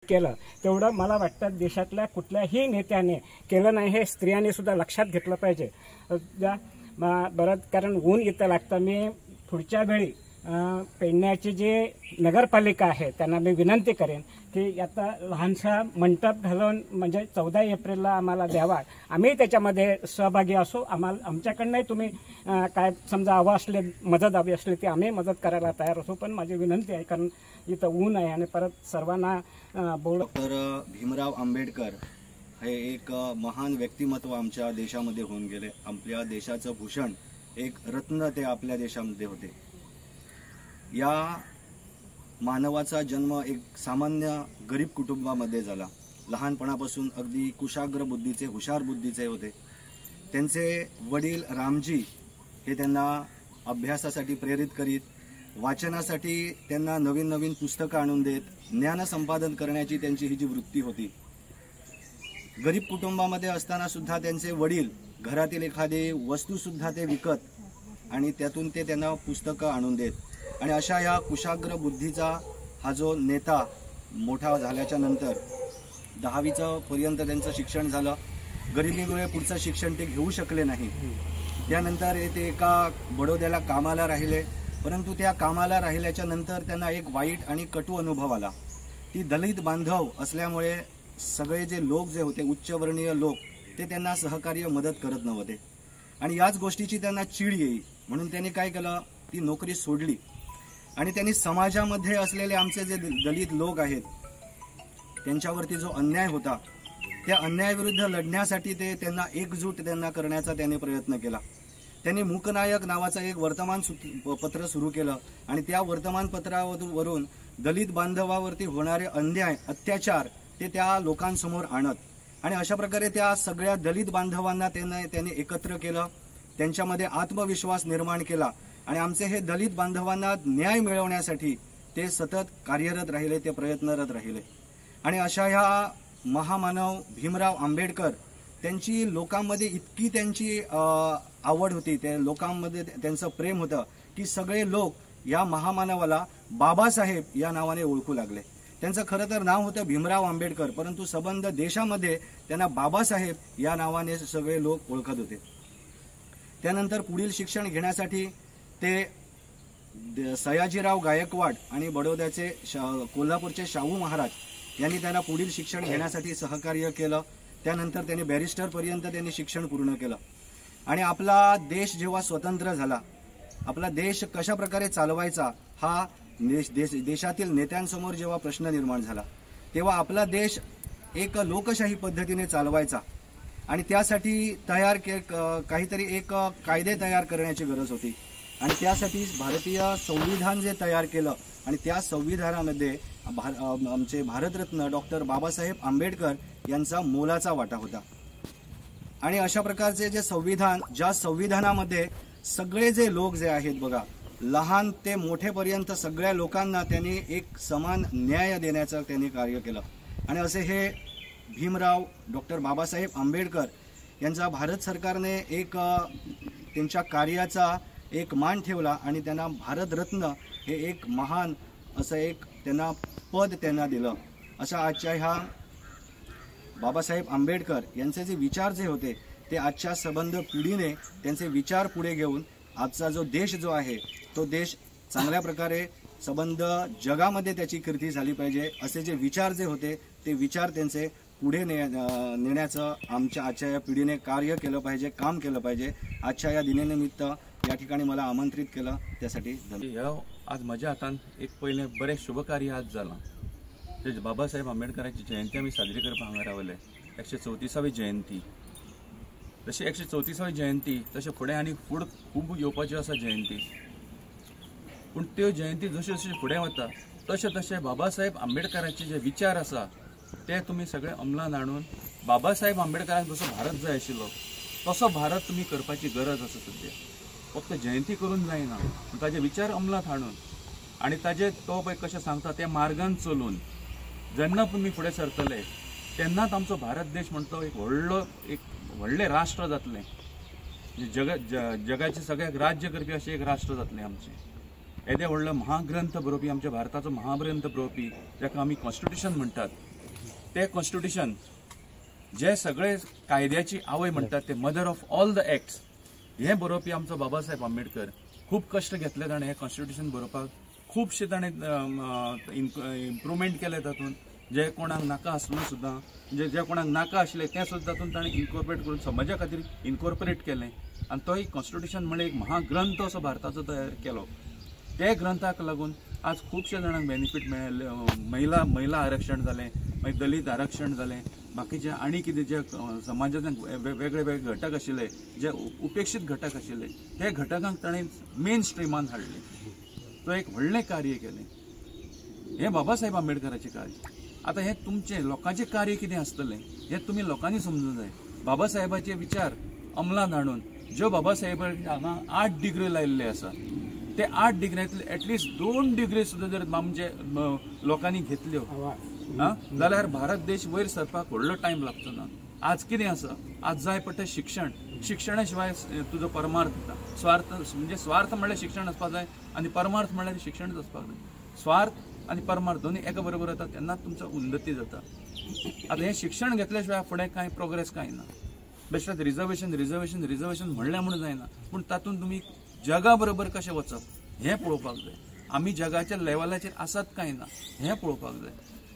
केलं तेवढं मला वाटतं देशातल्या कुठल्याही नेत्याने केलं नाही. हे स्त्रियांनी सुद्धा लक्षात घेतलं पाहिजे. बरं, कारण ऊन इथं लागतं. मी पुढच्या वेळी पेडण्याची जी नगरपालिका आहे त्यांना मी विनंती करेन की आता लहानसा मंडप घालून म्हणजे 14 एप्रिलला आम्हाला द्यावा. आम्ही त्याच्यामध्ये सहभागी असू. आमच्याकडनंही तुम्ही काय समजा हवं असले, मदत हवी असली ती आम्ही मदत करायला तयार असू. पण माझी विनंती आहे, कारण इथं ऊन आहे आणि परत सर्वांना डॉक्टर भीमराव आंबेडकर हे एक महान व्यक्तिमत्व आमच्या देशामध्ये होऊन गेले. आपल्या देशाचं भूषण, एक रत्न ते आपल्या देशामध्ये होते. या मानवाचा जन्म एक सामान्य गरीब कुटुंबामध्ये झाला. लहानपणापासून अगदी कुशाग्र बुद्धीचे, हुशार बुद्धीचे होते. त्यांचे वडील रामजी हे त्यांना अभ्यासासाठी प्रेरित करीत, वाचनासाठी त्यांना नवीन नवीन पुस्तकं आणून देत, ज्ञान संपादन करण्याची त्यांची ही जी वृत्ती होती. गरीब कुटुंबामध्ये असताना सुद्धा त्यांचे वडील घरातील एखादी वस्तू सुद्धा ते विकत आणि त्यातून ते त्यांना पुस्तकं आणून देत. आणि अशा या कुशाग्र बुद्धीचा हा जो नेता मोठा झाल्याच्या नंतर 10वीचं पर्यंत त्यांचं शिक्षण झालं. गरिबीमुळे पुढचं शिक्षण ते घेऊ शकले नाही. त्यानंतर ते एका बडोद्याला कामाला राहिले. परंतु त्या कामाला राहिल्याच्या नंतर त्यांना एक वाईट आणि कटू अनुभव आला. ती दलित बांधव असल्यामुळे सगळे जे लोक जे होते, उच्चवर्णीय लोक, ते त्यांना सहकार्य मदत करत नव्हते. आणि याच गोष्टीची त्यांना चीड येई म्हणून त्यांनी काय केलं, ती नोकरी सोडली. आणि त्यांनी समाजामध्ये असलेले आमचे जे दलित लोक आहेत त्यांच्यावरती जो अन्याय होता, त्या अन्यायाविरुद्ध लढण्यासाठी त्यांना एकजूट करण्याचा त्यांनी प्रयत्न केला. त्यांनी मूकनायक नावाचं एक वर्तमानपत्र सुरू केलं आणि त्या वर्तमानपत्रावरून दलित बांधवावरती होणारे अन्याय, अत्याचार ते त्या लोकांसमोर आणत. आणि अशा प्रकारे त्या सगळ्या दलित बांधवांना त्यांनी एकत्र केलं, त्यांच्यामध्ये आत्मविश्वास निर्माण केला. आणि आमचे हे दलित बांधवांना न्याय मिळवण्यासाठी ते सतत कार्यरत राहिले, ते प्रयत्नरत राहिले. आणि अशा ह्या महामानव भीमराव आंबेडकर त्यांची लोकांमध्ये इतकी त्यांची आवड होती, त्या लोकांमध्ये त्यांचं प्रेम होतं की सगळे लोक या महामानवाला बाबासाहेब या नावाने ओळखू लागले. त्यांचं खरं तर नाव होतं भीमराव आंबेडकर, परंतु संबंध देशामध्ये त्यांना बाबासाहेब या नावाने सगळे लोक ओळखत होते. त्यानंतर पुढील शिक्षण घेण्यासाठी ते सयाजीराव गायकवाड आणि बडोद्याचे कोल्हापूरचे शाहू महाराज यांनी त्यांना पुढील शिक्षण घेण्यासाठी सहकार्य केलं. त्यानंतर त्यांनी बॅरिस्टरपर्यंत त्यांनी शिक्षण पूर्ण केलं. आणि आपला देश जेव्हा स्वतंत्र झाला, आपला देश कशा प्रकारे चालवायचा हा देशातील नेत्यांसमोर जेव्हा प्रश्न निर्माण झाला, तेव्हा आपला देश एक लोकशाही पद्धतीने चालवायचा आणि त्यासाठी काहीतरी एक कायदे तयार करण्याची गरज होती. आणि त्यासाठी भारतीय संविधान जे तयार केलं आणि त्या संविधानामध्ये आमचे भारतरत्न डॉक्टर बाबासाहेब आंबेडकर यांचा मोलाचा वाटा होता. आणि अशा प्रकारचे जे संविधान, ज्या संविधानामध्ये सगळे जे लोक जे आहेत बघा, लहान ते मोठेपर्यंत सगळ्या लोकांना त्यांनी एक समान न्याय देण्याचं त्यांनी कार्य केलं. आणि असे हे भीमराव डॉक्टर बाबासाहेब आंबेडकर यांचा भारत सरकारने एक त्यांच्या कार्याचा एक मान ठेवला आणि त्यांना भारतरत्न हे एक महान असं एक त्यांना पद त्यांना दिलं. अशा आजच्या ह्या बाबासाहेब आंबेडकर यांचे जे विचार जे होते ते आजच्या संबंध पिढीने त्यांचे विचार पुढे घेऊन आजचा जो देश जो आहे तो देश चांगल्या प्रकारे संबंध जगामध्ये त्याची कीर्ती झाली पाहिजे. असे जे विचार जे होते ते विचार त्यांचे पुढे नेण्याचं आमच्या आजच्या या पिढीने कार्य केलं पाहिजे, काम केलं पाहिजे. आजच्या या दिनानिमित्त या ठिकाणी मला आमंत्रित केलं त्यासाठी धन्यवाद. आज माझ्या हातान एक पहिले बरें शुभ कार्य आज जालां. ते बाबासाहेब आंबेडकरांची जयंती आमी साजरी करपाक हांगा रावले. 134वी जयंती. जशी 134वी जयंती तशें फुडें आनी खूब येवपाच्यो आसा जयंती. पूण त्यो जयंती जशे जशे फुडें वता तशें तशें बाबासाहेब आंबेडकरांचे जे विचार आसा ते तुमी सगळे अंमलान हाडून बाबासाहेब आंबेडकरांक जसो भारत जाय आशिल्लो तसो भारत तुमी करपाची गरज आसा. सद्या फक्त जयंती करून जायना, पूण ताजे विचार अंमलांत हाडून आनी ताजे तो पळय कशें सांगता त्या मार्गान चलून जेन्ना तुमी फुडें सरतले तेन्नाच आमचो भारत देश म्हणटा एक व्हडलें राष्ट्र जातलें. जगाचे सगळ्याक राज्य करपी अशें एक राष्ट्र जातलें आमचें. येदे व्हडलो महाग्रंथ बरोवपी आमच्या भारताचो महाग्रंथ बरोवपी जाका आमी कॉन्स्टिट्यूशन म्हणटात ते कॉन्स्टिट्यूशन जे सगळे कायद्याची आवय म्हणतात ते mother of all the acts हे बरोवपी आमचो बाबासाहेब आंबेडकर खूप कश्ट घेतले ताणें हे कॉन्स्टिट्यूशन बरोवपाक खूबशे ताणें इम्प्रुवमेंट केले तातूंत जे कोणाक नाका आसलें सुद्दां जे कोणाक नाका आसलें तें सुद्दां तातूंत ताणें इन्कॉर्पोरेट करून समाजा खातीर इन्कॉर्पोरेट केलें आनी तो एक कॉन्स्टिट्यूशन म्हणजे एक महाग्रंथ असो भारताचो तयार केलो. ते ग्रंथाक लागून आज खुबशे जाणांक बेनिफीट मेळ्ळे. महिला आरक्षण जालें, मागीर दलित आरक्षण जालें, बाकीचे आनी कितें जे समाजांत वेगळे वेगळे घटक आशिल्ले जे उपेक्षीत घटक आशिल्ले ते घटकांक ताणें मेन स्ट्रिमान हाडले. तो एक व्हडलें कार्य केलें. हें बाबासाहेब आंबेडकराचें कार्य. आतां हें तुमचें लोकांचें कार्य कितें आसतलें हें तुमी लोकांनी समजूंक जाय. बाबासाहेबाचे विचार अमलांत हाडून ज्यो बाबासाहेबान हांगा 8 डिग्री लायिल्ले आसा ते 8 डिग्रींतले एटलिस्ट 2 डिग्री सुद्दां जर आमचे लोकांनी घेतल्यो जाल्यार भारत देश वयर सरपाक व्हडलो टायम लागचो ना. आज कितें आसा, आज जाय पडटा शिक्षणा शिवाय तुजो परमार्थ स्वार्थ म्हणजे स्वार्थ म्हणल्यार शिक्षण आसपाक जाय आनी परमार्थ म्हणल्यार शिक्षणच आसपाक जाय. स्वार्थ आनी परमार्थ दोन्ही एका बरोबर येता तेन्ना तुमचो उन्नती जाता. आतां हें शिक्षण घेतल्या शिवाय फुडें कांय प्रोग्रेस कांय ना. बेश्टेच रिजर्वेशन म्हणलें म्हणून जायना, पूण तातूंत तुमी जगा बरोबर कशें वचप हें पळोवपाक जाय. आमी जगाच्या लेवलाचेर आसात काय ना हें पळोवपाक जाय.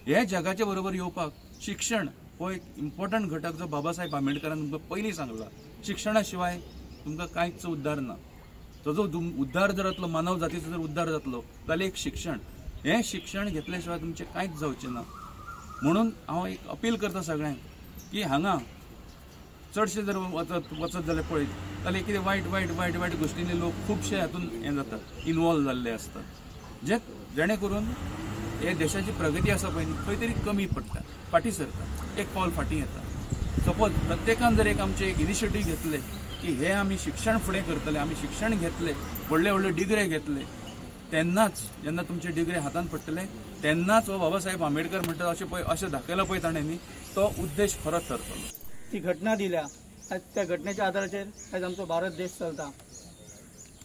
हे जगाच्या बरोबर येवपाक शिक्षण हो एक इम्पॉर्टंट घटक जो बाबासाहेब आंबेडकरान तुमकां पयलीं सांगला. शिक्षणा शिवाय तुमकां कांयच उद्धार ना. तो जो उद्धार जर जातलो, मानव जातीचो जर उद्धार जातलो जाल्यार एक शिक्षण. हें शिक्षण घेतल्या शिवाय तुमचें कांयच जावचें ना. म्हणून हांव एक अपील करता सगळ्यांक की हांगा चडशे जर वचत जाल्यार पळयत जाल्यार कितें वायट गोश्टींनी लोक खुबशे हातूंत हें जातात, इनवॉल्व जाल्ले आसतात, जेणे करून हे देशाची प्रगती आसा पळय खंय तरी कमी पडटा, फाटीं सरता, एक पावल फाटीं येता. सपोज प्रत्येकान जर एक आमचे एक इनिशिएटीव घेतले की हे आमी शिक्षण फुडें करतले, आमी शिक्षण घेतले, व्हडले डिग्रे घेतले, तेन्नाच जेन्ना तुमचे डिग्रे हातांत पडटले तेन्नाच हो बाबासाहेब आंबेडकर म्हणटा अशें दाखयला पळय ताणेंनी तो उद्देश खरो ठरतलो. ती घटना दिल्या आज त्या घटनेच्या आदाराचेर आज आमचो भारत देश चलता.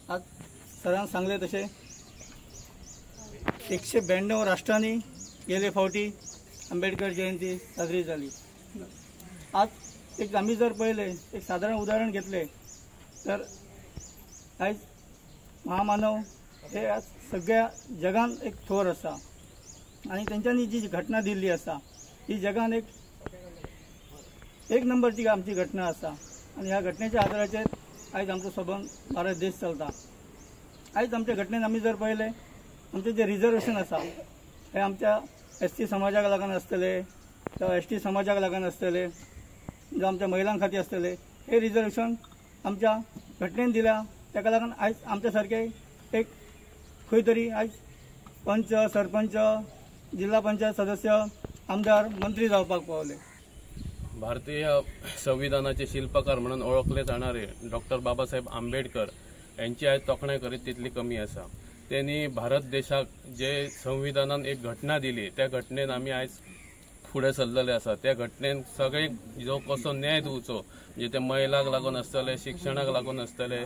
आज सरान सांगले तशें 192 राष्ट्रांनी गेले फावटी आंबेडकर जयंती साजरी जाली. आज एक आमी जर पळयले एक साधारण उदाहरण घेतले तर आयज महामानव हे आज सगळ्या जगान एक थोर आसा आनी तेंच्यांनी जी घटना दिल्ली आसा ही जगान एक नंबरची आमची घटना आसा. आनी ह्या घटनेच्या आदाराचेर आयज आमचो सबंद भारत देश चलता. आयज आमच्या घटनेन आमी जर पळयले आमचे जे रिजर्वेशन आसा हे आमच्या SC समाजाक लागून आसतले किंवा ST समाजाक लागून आसतले जो आमच्या महिलां खातीर आसतले हे रिजर्वेशन आमच्या घटनेन दिल्या. ताका लागून आयज आमच्या सारके एक खंय तरी आयज पंच, सरपंच, जिल्हा पंचायत सदस्य, आमदार, मंत्री जावपाक पावले. भारतीय संविधानाचे शिल्पकार म्हणून ओळखले जाणारे डॉक्टर बाबासाहेब आंबेडकर यांची आज तोखणाय करीत तितली कमी आसा. त्यांनी भारत देशाक जे संविधानान एक घटना दिली त्या घटनेन आमी आयज फुडें सरलेले आसा. त्या घटनेन सगळे जो कसो न्याय दिवचो म्हणजे ते महिलांक लागून आसतले, शिक्षणाक लागून आसतले,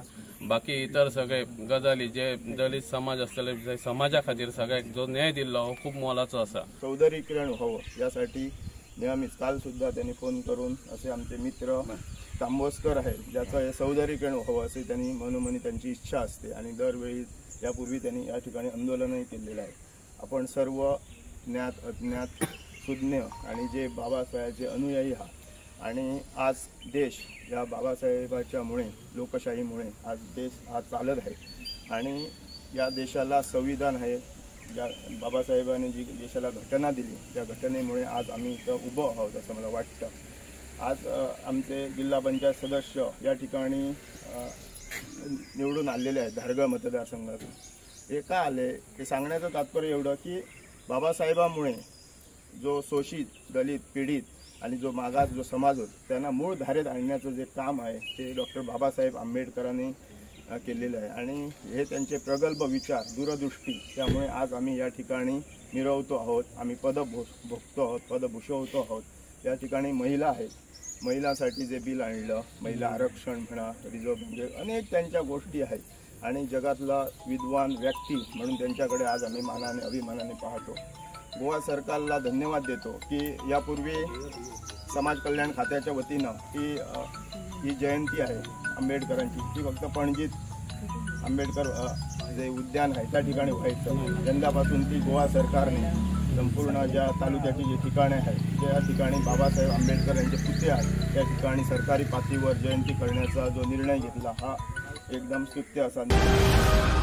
बाकी इतर सगळे गजाली जे दलित समाज आसतले समाजा खातीर सगळ्याक जो न्याय दिल्लो हो खूप मोलाचो आसा. सौंदर्यीकरण व्हावं यासाठी नेहमीच काल सुद्धा त्यांनी फोन करून असे आमचे मित्र तांबोसकर आहेत ज्याचं हे सौंदर्यीकरण व्हावं असे त्यांनी मनोमनी त्यांची इच्छा असते आणि दरवेळी यापूर्वी त्यांनी या ठिकाणी आंदोलनही केलेलं आहे. आपण सर्व ज्ञात अज्ञात सुज्ञ आणि जे बाबासाहेबांचे अनुयायी आहात आणि आज देश या बाबासाहेबांच्यामुळे लोकशाहीमुळे आज देश आज चालत आहे आणि या देशाला संविधान आहे. ज्या बाबासाहेबांनी जी देशाला घटना दिली त्या घटनेमुळे आज आम्ही इथं उभं आहोत असं मला वाटतं. आज आमचे जिल्हा पंचायत सदस्य या ठिकाणी निवडून आलेले आहेत धारगळ मतदारसंघातून. हे का आले हे सांगण्याचं तात्पर्य एवढं की बाबासाहेबांमुळे जो शोषित, दलित, पीडित आणि जो मागास जो समाज होता त्यांना मूळ धारेत आणण्याचं जे काम आहे ते डॉक्टर बाबासाहेब आंबेडकरांनी केलेलं आहे आणि हे त्यांचे प्रगल्भ विचार, दूरदृष्टी त्यामुळे आज आम्ही या ठिकाणी मिरवतो आहोत. आम्ही पद भोगतो आहोत, पद भूषवतो आहोत. या ठिकाणी महिला आहेत, महिलांसाठी जे बिल आणलं, महिला आरक्षण म्हणा, रिझर्व म्हणजे अनेक त्यांच्या गोष्टी आहेत आणि जगातला विद्वान व्यक्ती म्हणून त्यांच्याकडे आज आम्ही मानाने अभिमानाने पाहतो. गोवा सरकारला धन्यवाद देतो की यापूर्वी समाज कल्याण खात्याच्या वतीनं ही जयंती आहे आंबेडकरांची, ती फक्त पणजीत आंबेडकर जे उद्यान आहे त्या ठिकाणी व्हायचं. यंदापासून ती गोवा सरकारने संपूर्ण ज्या तालुक्याची जी ठिकाणे आहेत त्या ठिकाणी बाबासाहेब आंबेडकर यांचे पुतळे आहेत त्या ठिकाणी सरकारी पातळीवर जयंती करण्याचा जो निर्णय घेतला हा एकदम स्तुत्य असा निर्णय.